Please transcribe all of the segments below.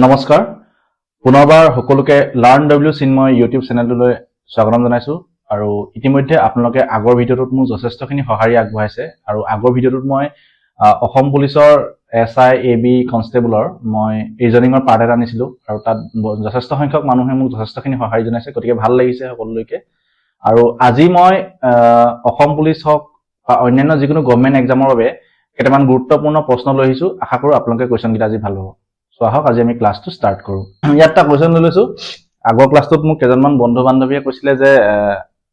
নমস্কাৰ পুনৰবাৰ সকলোকে লাৰ্ণ ডব্লিউ চিন্ময় ইউটিউব চেনেললৈ স্বাগতম জনাইছো আৰু ইতিমধ্যে আপোনালোকে আগৰ ভিডিঅ'টোত মোক যথেষ্টখিনি সহাৰি আগবঢ়াইছে আৰু আগৰ ভিডিঅ'টোত মই অসম পুলিচৰ এসআই এবি কনষ্টেবলৰ মই ৰিজনিঙৰ পাৰ্ট এটা আনিছিলো আৰু তাত যথেষ্ট সংখ্যক মানুহে মোক যথেষ্টখিনি সহাৰি জনাইছে গতিকে ভাল লাগিছে সকলোলৈকে আৰু আজি মই অসম পুলিচ হওক বা অন্যান্য যিকোনো গভৰ্ণমেণ্ট এক্সামৰ বাবে কেইটামান গুৰুত্বপূৰ্ণ প্ৰশ্ন লৈ আহিছো আশা কৰো আপোনালোকে কোৱেশ্যনকেইটা আজি ভাল হ'ব So, আহক আজি আমি ক্লাসটো স্টাৰ্ট কৰো ইয়াত এটা কোৱেশ্যন লৈছো আগৰ ক্লাসটোত মোক কেজনমান বন্ধু বান্ধৱীয়ে কৈছিলে যে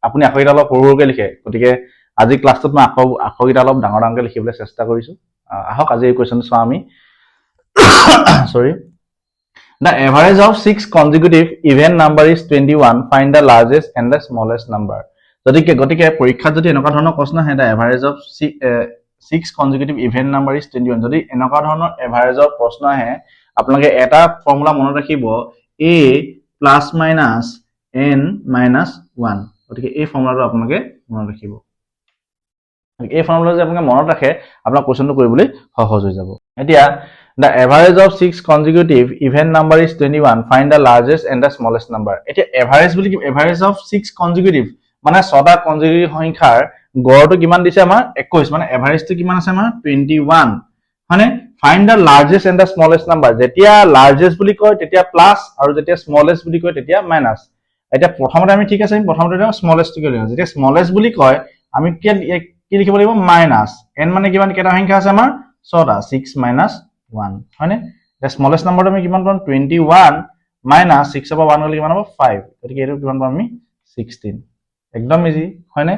আপুনি আখৰকেইটা অলপ সৰুকে লিখে গতিকে আজি ক্লাসটোত মই আখৰকেইটা অলপ ডাঙৰ ডাঙৰকে লিখিবলৈ চেষ্টা কৰিছো আহক আজি এই কোৱেশ্যনটো চাওঁ আমি সৰি The average of 6 consecutive even number is 21 find the largest and the smallest number গতিকে পৰীক্ষাত যদি এনেকুৱা ধৰণৰ প্ৰশ্ন আহে the average of 6 consecutive even number is 21 যদি এনেকুৱা ধৰণৰ এভাৰেজৰ প্ৰশ্ন আহে আপোনালোকে এটা ফৰ্মুলা মনত ৰাখিব a plus minus n minus 1 গতিকে এই ফৰ্মুলাটো আপোনালোকে মনত ৰাখিব এই ফৰ্মুলা যদি আপোনালোকে মনত ৰাখে আপোনাৰ কোৱেশ্যনটো কৰিবলৈ সহজ হৈ যাব এতিয়া the average of 6 consecutive even number is 21 find the largest and the smallest number এতিয়া এভাৰেজ বুলি কি এভাৰেজ of 6 consecutive মানে 6টা কনজিকিউটিভ সংখ্যাৰ গড়টো কিমান দিছে আমাৰ 21 মানে এভাৰেজটো কিমান আছে আমাৰ 21 মানে find the largest and the smallest number যেতিয়া largest বুলি কয় তেতিয়া প্লাস আৰু যেতিয়া smallest বুলি কয় তেতিয়া মাইনাস এটা প্ৰথমতে আমি ঠিক আছে আমি প্ৰথমতে smallest টো লিখো যেতিয়া smallest বুলি কয় আমি কি লিখিব লাগিব মাইনাস n মানে কিমান কেটা সংখ্যা আছে আমাৰ 6টা 6 মাইনাস 1 হয়নে the smallest numberটো আমি কিমান পাম 21 মাইনাস 6 ৰ পৰা 1 গলে কিমান হ'ব 5 গতিকে এটো কিমান পাম আমি 16 একদম ইজি হয়নে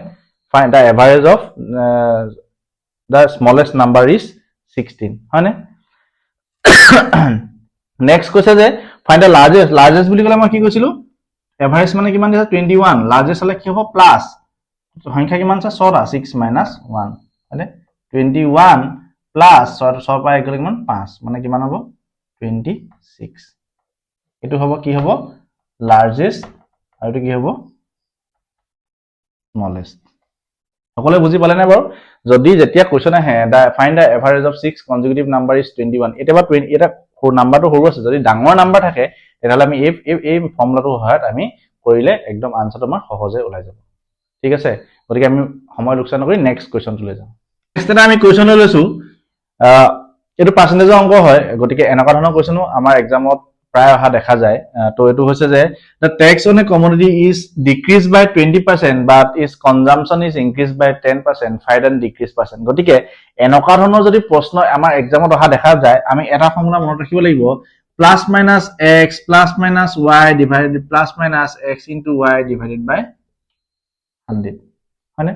find the average of the smallest number is 16 হয়নে নেক্সট কৈছে যে find the largest বুলি কলে মই কি কৈছিলো এভাৰেজ মানে কিমান দিছে 21 লাৰ্জেষ্ট হলে কি হ'ব প্লাস সংখ্যা কিমান আছে 6টা 6 মাইনাস 1 হয়নে 21 প্লাস 6 পৰা 1 গলে কিমান 5 মানে কিমান হ'ব 26 এটো হ'ব কি হ'ব লাৰ্জেষ্ট আৰু এটো কি হ'ব স্মলেষ্ট সকলোৱে বুজি পালে নে বাৰু যদি যেতিয়া কোৱেশ্যন আহে find the average of 6 consecutive number is 21 এটা নাম্বাৰটো সৰু আছে যদি ডাঙৰ নাম্বাৰ থাকে তেতিয়াহলে আমি এই ফৰ্মুলাটো সহায়ত আমি কৰিলে একদম আনসাৰটো আমাৰ সহজে ওলাই যাব ঠিক আছে গতিকে আমি সময় লোকচান নকৰি নেক্সট কোৱেশ্যনটো লৈ যাম নেক্সট এটা আমি কোৱেশ্যন লৈছো এটো পাৰ্চেন্টেজৰ অংক হয় গতিকে এনেকুৱা ধৰণৰ কোৱেশ্যনো আমাৰ এক্সামত প্ৰায় অহা দেখা যায় তো এটো হৈছে যে the tax on a commodity is decreased by 20% but its consumption is increased by 10% find and decrease percent গতিকে এনেকুৱা ধৰণৰ যদি প্ৰশ্ন আমাৰ এক্সামত অহা দেখা যায় আমি এটা ফৰ্মুলা মনত ৰাখিব লাগিব plus minus x plus minus y divided plus minus x into y divided by 100 হয়নে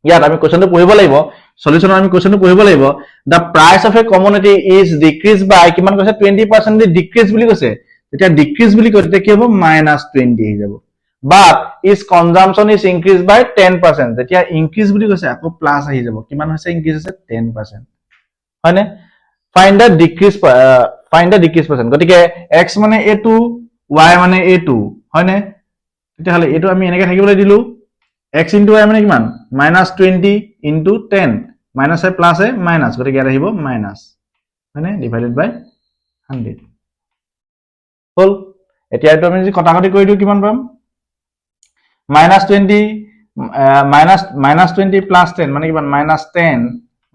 ইয়াত আমি কোৱেশ্যনটো পঢ়িব লাগিব সলিউশন আমি কোৱেশ্যনটো পঢ়িব লাগিব the price of a commodity is decreased by কিমান কৈছে 20% দি ডিক্ৰিজ বুলি কৈছে যেতিয়া ডিক্ৰিজ বুলি কয় তেতিয়া কি হ'ব -20 হৈ যাব but its consumption is increased by 10% যেতিয়া ইনক্ৰিজ বুলি কৈছে আকৌ প্লাস আহি যাব কিমান হৈছে ইনক্ৰিজ হৈছে 10% হয়নে find the decrease percent গতিকে x মানে a2 y মানে a2 হয়নে তেতিয়াহলে এটো আমি এনেকৈ থাকিবলৈ দিলো x into y মানে কিমান -20 into 10 minus है plus है minus গতিকে ইয়াত আহিব minus মানে divided by 100 হল এতিয়া এটো আমি যদি কটাকটি কৰি দিও কিমান পাম -20 plus 10 মানে কিমান -10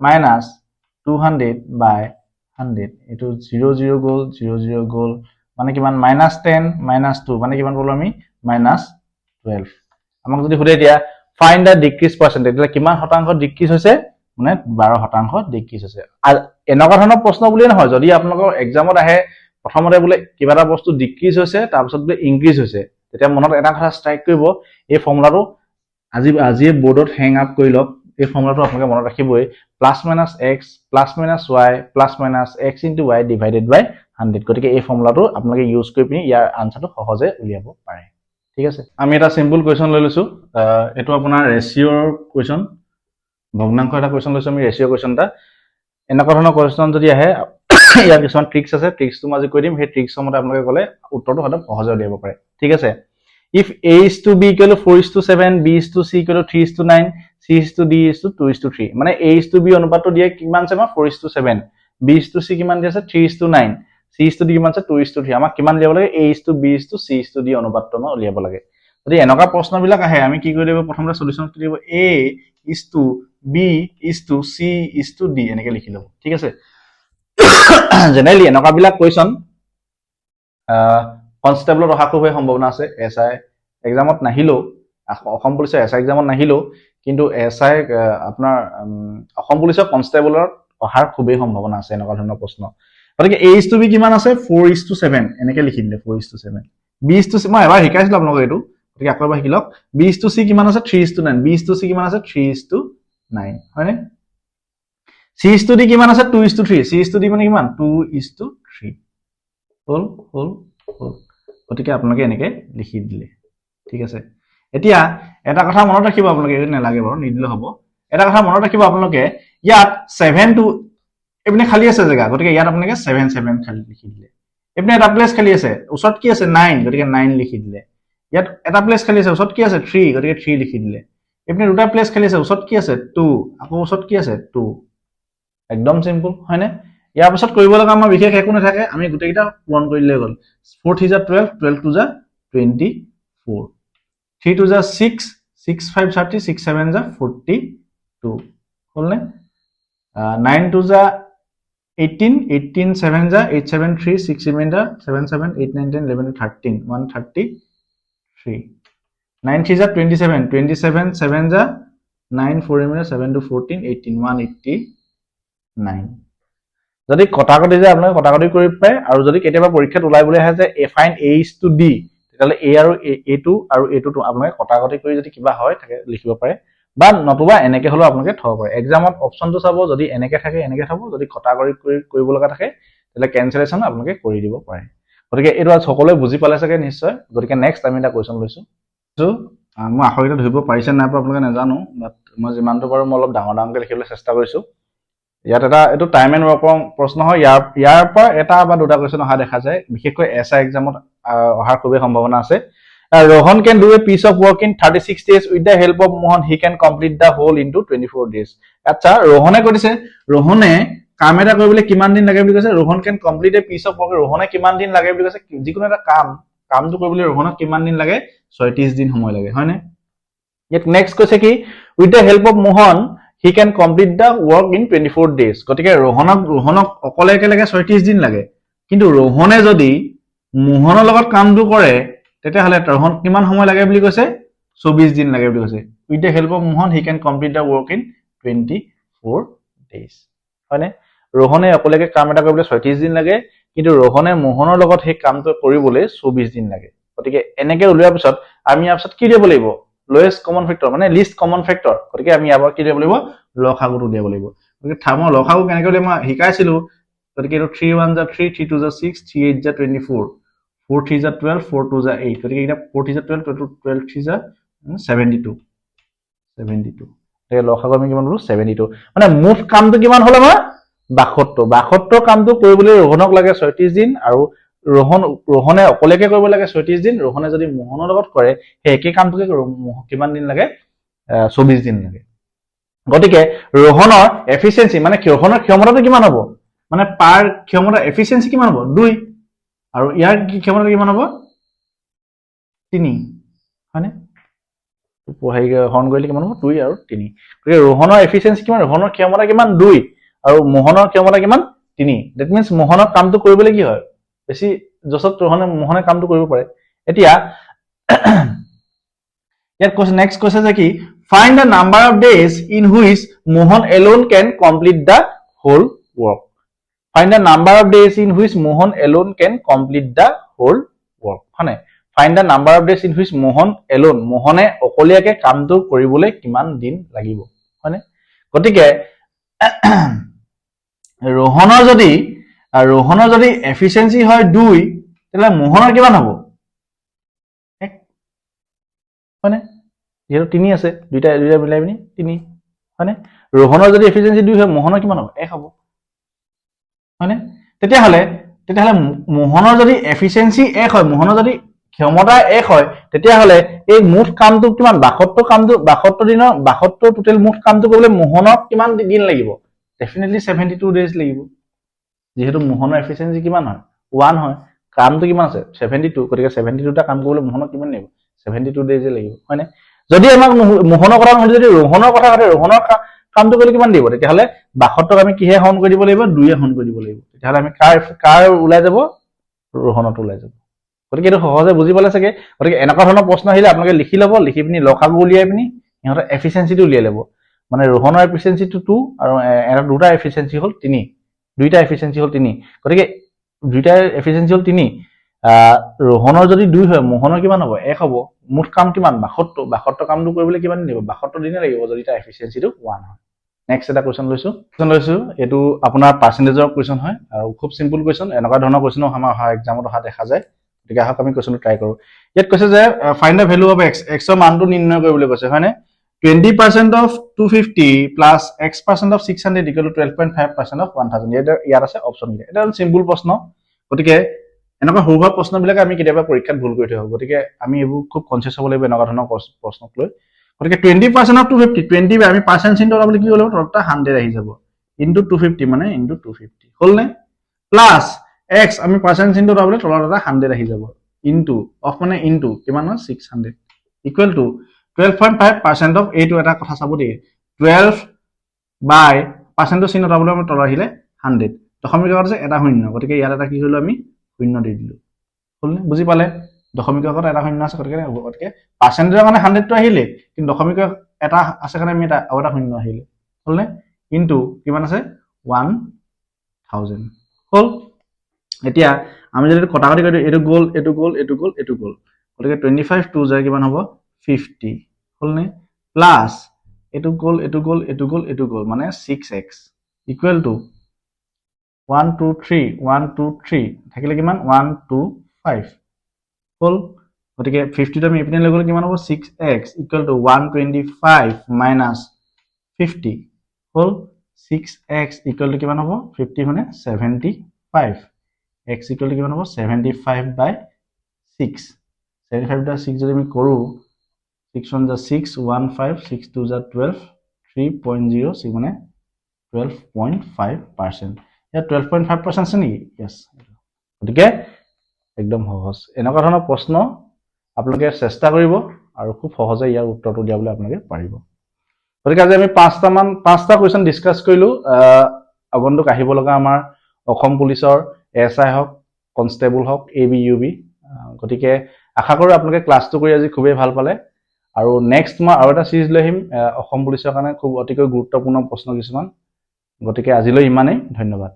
minus 200 by 100 এটো 0 গল 0 গল মানে কিমান -10 -2 মানে কিমান পালো আমি -12 আমাক যদি খুদে দিয়া find the decrease percent এটা কিমান শতাংশ ডিক্ৰিজ হৈছে মানে 12% ডিক্ৰিজ হৈছে আৰু এনেকুৱা ধৰণৰ প্ৰশ্ন বুলি নহয় যদি আপোনালোকৰ এক্সামত আহে প্ৰথমতে বোলে কিবা এটা বস্তু ডিক্ৰিজ হৈছে তাৰ পিছত বোলে ইনক্ৰিজ হৈছে তেতিয়া মনত এটা কথা স্ট্ৰাইক কৰিব এই ফৰ্মুলাটো আজি বোৰ্ডত হ্যাং আপ কৰি লওক এই ফৰ্মুলাটো আপোনালোকে মনত ৰাখিবই +-x +-x into y divided by 100 গতিকে এই ফৰ্মুলাটো আপোনালোকে ইউজ কৰি পিনি ইয়াৰ আনসাৰটো সহজে উলিয়াব পাৰে ঠিক আছে আমি এটা সিম্পল কোৱেশ্যন লৈ লৈছো এটো আপোনাৰ ৰেশিওৰ কোৱেশ্যন ভগ্নাংশ এটা কোৱেশ্যন লৈছো আমি ৰেশিও কোৱেশ্যন এটা এনেকুৱা ধৰণৰ কোৱেশ্যন যদি আহে ইয়াৰ কিছুমান ট্ৰিক্স আছে ট্ৰিক্সটো মই আজি কৈ দিম সেই ট্ৰিক্সৰ মতে আপোনালোকে গলে উত্তৰটো সদায় সহজে উলিয়াব পাৰে ঠিক আছে if a is to b equal to 4 is to 7 b is to c equal to 3 is to 9 c is to d is to 2 is to 3 মানে a is to b অনুপাতটো দিয়ে কিমান আছে আমাৰ 4 is to 7 B/C কিমান দি আছে 3:9 C/D কিমান আছে 2:3 আমাক কিমান উলিয়াব লাগে A/B/C/D অনুপাতটো আমাৰ উলিয়াব লাগে যদি এনেকুৱা প্ৰশ্নবিলাক আহে আমি কি কৰি দিব প্ৰথমতে সলিউশন কি দিব A/B/C/D এনেকে লিখি লব ঠিক আছে জেনেৰেলি এনেকুৱা বিলাক কোৱেশ্চন কনস্টেবলত অহা খুব সম্ভাৱনা আছে এসআই এক্সামত নাহিলো অসম পুলিচৰ এসআই এক্সামত নাহিলো কিন্তু এসআই আপোনাৰ অসম পুলিচৰ কনস্টেবলত অহাৰ খুবেই সম্ভাৱনা আছে এনেকুৱা ধৰণৰ প্ৰশ্ন গতিকে A/B কিমান আছে 4:7 এনেকে লিখি দিলে 4:7 B/C মই এবাৰ শিকাইছিলো আপোনালোকক এইটো গতিকে আকৌ এবাৰ শিকি লওক B/C কিমান আছে 3:9 B/C কিমান আছে 3:9 হয়নে C/D কিমান আছে 2:3 C/D মানে কিমান 2:3 হল গতিকে আপোনালোকে এনেকে লিখি দিলে ঠিক আছে এতিয়া এটা কথা মনত ৰাখিব আপোনালোকে এই নালাগে বাৰু নিদিলে হ'ব এটা কথা মনত ৰাখিব আপোনালোকে ইয়াত 7 টু এপিনে খালি আছে জায়গা গতিকে ইয়াত আপোনালোকে 7 খালি লিখি দিলে এপিনে এটা প্লেস খালি আছে ওচৰত কি আছে 9 গতিকে 9 লিখি দিলে ইয়াত এটা প্লেস খালি আছে ওচৰত কি আছে 3 গতিকে 3 লিখি দিলে এপিনে দুটা প্লেস খালি আছে ওচৰত কি আছে 2 আকৌ ওচৰত কি আছে 2 একদম সিম্পল হয়নে ইয়াৰ পাছত কৰিব লগা আমাৰ বিশেষ একো নাথাকে আমি গুটেইটা পূৰণ কৰিলে গল 4 3 12 12 2 24 3 2 6 6 5 30 6 7 42 হলনে 9 2 18 18 7 8 7 3 6 7 7 7 8 9 10 11 13 133 9 3 27 27 7 9 4 7 to 14 18 189 যদি কটাকটি যে আপোনালোকে কটাকটি কৰি পায় আৰু যদি কেতিয়াবা পৰীক্ষাত ওলাই বুলি আহে যে ফাইন্ড A/D তেতিয়ালে A আৰু A2 আৰু A2 আপোনালোকে কটাকটি কৰি যদি কিবা হয় থাকে লিখিব পাৰে বা নতুবা এনেকে হলো আপোনালোকে থব পাৰে এক্সামত অপচনটো চাব যদি এনেকে থাকে এনেকে থব যদি কটাকটি কৰিব লগা থাকে তেলে ক্যান্সেলেশন আপোনালোকে কৰি দিব পাৰে গতিকে এটো সকলোৱে বুজি পালে চাগে নিশ্চয় গতিকে নেক্সট আমি এটা কোৱেশ্চন লৈছো মই আখৰটা ধৰিব পাৰিছে নাই আপোনালোকে নাজানো বাট মই যিমানটো পাৰো মই অলপ ডাঙৰ ডাঙৰকে লিখিবলৈ চেষ্টা কৰিছো ইয়াত এটা এটো টাইম এন্ড ওয়াৰ্ক প্ৰশ্ন হয় ইয়াৰ পৰা এটা বা দুটা কোৱেশ্চন অহা দেখা যায় বিশেষকৈ এসআই এক্সামত অহাৰ খুবেই সম্ভাৱনা আছে Rohan can do a piece of work in 36 days with the help of Mohan he can complete the whole into 24 days আচ্ছা রোহনে কৰিছে ৰোহনে কাম এটা কৰিবলৈ কিমান দিন লাগে বুলি কৈছে Rohan can complete a piece of work রোহনে কিমান দিন লাগে বুলি কৈছে যিকোনো এটা কামটো কৰিবলৈ ৰহনক কিমান দিন লাগে 36 দিন সময় লাগে হয়নে ইয়াত নেক্সট কৈছে কি with the help of Mohan he can complete the work in 24 days গতিকে ৰহনক অকলে একেলগে 36 দিন লাগে কিন্তু ৰহনে যদি মোহনৰ লগত কামটো কৰে তেতিয়া হলে ৰহন কিমান সময় লাগে বুলি কৈছে 24 দিন লাগে বুলি কৈছে with the help of Mohan he can complete the work in 24 days হয়নে ৰহনে অকলেকে কাম এটা কৰিবলৈ 36 দিন লাগে কিন্তু ৰহনে মোহনৰ লগত সেই কামটো কৰিবলৈ 24 দিন লাগে গতিকে এনেকে উলিওৱাৰ পিছত আমি আপছত কি দিব লাগিব লোয়েষ্ট কমন ফেক্টৰ মানে লিষ্ট কমন ফেক্টৰ গতিকে আমি আবার কি দিব লাগিব লসাগুটো দিব লাগিব গতিকে থামো লসাগু কেনেকৈ উলিয়াম শিকাইছিলো গতিকে এটো 3 1 3 3 2 6 3 8 24 4 3 12 4 2 8 গতিকে এটা 4 3 12 12 3 72 72 এই লসাগু আমি কিমান বলো 72 মানে মুঠ কামটো কিমান হল আমাৰ 72 কামটো কৰিবলৈ ৰহনক লাগে 36 দিন আৰু ৰোহনে অকলেকে কৰিব লাগে 36 দিন ৰোহনে যদি মোহনৰ লগত কৰে সেই একে কামটোকে কিমান দিন লাগে 24 দিন লাগে গতিকে ৰোহনৰ এফিচিয়েন্সি মানে ৰহনৰ ক্ষমতাটো কিমান হ'ব মানে পাৰ ক্ষমতা এফিচিয়েন্সি কিমান হ'ব 2 আৰু ইয়াৰ ক্ষমতা কিমান হ'ব 3 হয়নে পঢ়াই হৰণ কৰিলে কিমান হ'ব 2 আৰু 3 গতিকে ৰোহনৰ এফিচিয়েন্সি কিমান ৰোহনৰ ক্ষমতা কিমান 2 আৰু মোহনৰ ক্ষমতা কিমান 3 দ্যাট মিন্স মোহনৰ কামটো কৰিবলৈ কি হয় বেছি জসত মোহনে কামটো কৰিব পাৰে এতিয়া ইয়াত কোৱেশ্চন নেক্সট কৈছে যে কি find the number of days in which Mohan alone can complete the whole work find the number of days in which Mohan alone can complete the whole work হয়নে find the number of days in which Mohan alone মোহনে অকলিয়াকে কামটো কৰিবলৈ কিমান দিন লাগিব হয়নে গতিকে ৰোহনৰ যদি এফিচিয়েন্সি হয় 2 তেলে মোহনৰ কিমান হ'ব 1 হয়নে যেটো 3 আছে দুইটা মিলাই পিনি 3 হয়নে ৰোহনৰ যদি এফিচিয়েন্সি 2 হয় মোহনৰ কিমান হ'ব 1 হ'ব হয়নে তেতিয়া হলে মোহনৰ যদি এফিচিয়েন্সি 1 হয় মোহনৰ যদি ক্ষমতা 1 হয় তেতিয়া হলে এই মুঠ কামটো কিমান 72 কামটো 72 দিনৰ 72 টোটাল মুঠ কামটো কৰিবলৈ মোহনক কিমান দিন লাগিব ডেফিনেটলি 72 ডেজ লাগিব যিহেতু মোহনৰ এফিচিয়েঞ্চি কিমান হয় 1 হয় কামটো কিমান আছে 72 গতিকে 72টা কাম কৰিবলৈ মোহনৰ কিমান লাগিব 72 ডেজে লাগিব হয়নে যদি আমাক মোহনৰ কথা নহয় যদি ৰোহনৰ কথা কয় ৰোহনৰ কামটো কৰিলে কিমান দিব তেতিয়াহলে 62ক আমি কিহে হৰণ কৰি দিব লাগিব 2 এ হৰণ কৰি দিব লাগিব তেতিয়াহলে আমি কাৰ ওলাই যাব ৰোহনত ওলাই যাব গতিকে এইটো সহজে বুজি পালে চাগে গতিকে এনেকুৱা ধৰণৰ প্ৰশ্ন আহিলে আপোনালোকে লিখি ল'ব লিখি পিনি লসাগু উলিয়াই পিনি ইহঁতৰ এফিচিয়েঞ্চিটো উলিয়াই ল'ব মানে ৰোহনৰ এফিচিয়েঞ্চিটো 2 আৰু এটা দুটা এফিচিয়েঞ্চি হ'ল 3 দুইটা এফিচিয়েঞ্চি হ'ল 3 গতিকে দুইটা এফিচিয়েঞ্চি হ'ল 3 ৰোহনৰ যদি 2 হয় মোহনৰ কিমান হ'ব 1 হ'ব মুঠ কাম কিমান 72 কামটো কৰিবলৈ কিমান দিন লাগিব 72 দিনে লাগিব যদি তাৰ এফিচিয়েঞ্চিটো 1 হয় নেক্সট এটা কোৱেশ্চন লৈছো এইটো আপোনাৰ পাৰ্চেন্টেজৰ কোৱেশ্চন হয় আৰু খুব সিম্পল কোৱেশ্চন এনেকুৱা ধৰণৰ কোৱেশ্চন আমাৰ অহা এক্সামত অহা দেখা যায় গতিকে আহক আমি কোৱেশ্চনটো ট্ৰাই কৰো ইয়াত কৈছে যে find the value of x x ৰ মানটো নিৰ্ণয় কৰিবলৈ কৈছে হয়নে 20% of 250 plus x% of 600 equal to 12.5% of 1000 ইয়াত আছে অপচন এটা সিম্পল প্ৰশ্ন গতিকে এনেকুৱা সৰু সৰু প্ৰশ্নবিলাক আমি কেতিয়াবা পৰীক্ষাত ভুল কৰি থাকো গতিকে আমি এইবোৰ খুব কনসিয়াস হ'ব লাগিব এনেকুৱা ধৰণৰ প্ৰশ্নক লৈ গতিকে 20% of 250 20 আমি পাৰ্চেন্ট চিহ্ন লগাবলৈ কি কৰিব তলটা 100 আহি যাব ইনটু 250 মানে ইনটু 250 হ'ল নে প্লাস x আমি পাৰ্চেন্ট চিহ্ন লগাবলৈ তলটা 100 আহি যাব ইনটু অফ মানে ইনটু কিমান হয় 600 ইকুৱেল টু 12.5% of এইটো এটা কথা চাব দেই 12 বাই পাৰ্চেন্টৰ চিহ্ন লগাবলৈ আমি তল আহিলে 100 দশমিক আগত আছে এটা শূন্য গতিকে ইয়াত এটা কি হলো আমি শূন্য দি দিলো হলনে বুজি পালে দশমিক আগত এটা শূন্য আছে গতিকে পাৰ্চেন্টেজৰ কাৰণে 100 টো আহিলে কিন্তু দশমিক এটা আছে কাৰণে আমি এটা শূন্য আহিলে হলনে ইনটু কিমান আছে 1000 হল এতিয়া আমি যদি কটাকটি কৰি এটো গোল গতিকে 25 2 যায় কিমান হ'ব 50 হলনে প্লাস এটো গোল মানে 6x ইকুৱেল টু 1 2 3 থাকিলে কিমান 1 2 5 হল গতিকে 50 টো আমি ইপিনে লৈ গ'লে কিমান হ'ব 6x equal to 125 minus 50 hall 6x equal to কিমান হ'ব 50 মানে 75 x ইকুৱেল টু কিমান হ'ব 75 বাই 6 75 বাই 6 যদি আমি কৰো 6 1 6 1 5 6 2 12 3.06 মানে 12.5% या 12.5% আছে নেকি यस গতিকে একদম সহজ এনেকুৱা ধৰণৰ প্ৰশ্ন আপোনালোকে চেষ্টা কৰিব আৰু খুব সহজে ইয়াৰ উত্তৰটো দিয়াবলৈ আপোনালোকে পাৰিব গতিকে আজি আমি পাঁচটা কোৱেশ্চন ডিসকাস কৰিলো আগন্তুক আহিব লগা আমাৰ অসম পুলিচৰ এসআই হক কনস্টেবল হক এবি ইউবি গতিকে আশা কৰো আপোনালোকে ক্লাছটো কৰি আজি খুবেই ভাল পালে আৰু নেক্সট মই আৰু এটা সিৰিজ লৈ আহিম অসম পুলিচৰ কাৰণে খুব অতিকৈ গুৰুত্বপূৰ্ণ প্ৰশ্ন কিছুমান গতিকে আজিলৈ ইমানেই ধন্যবাদ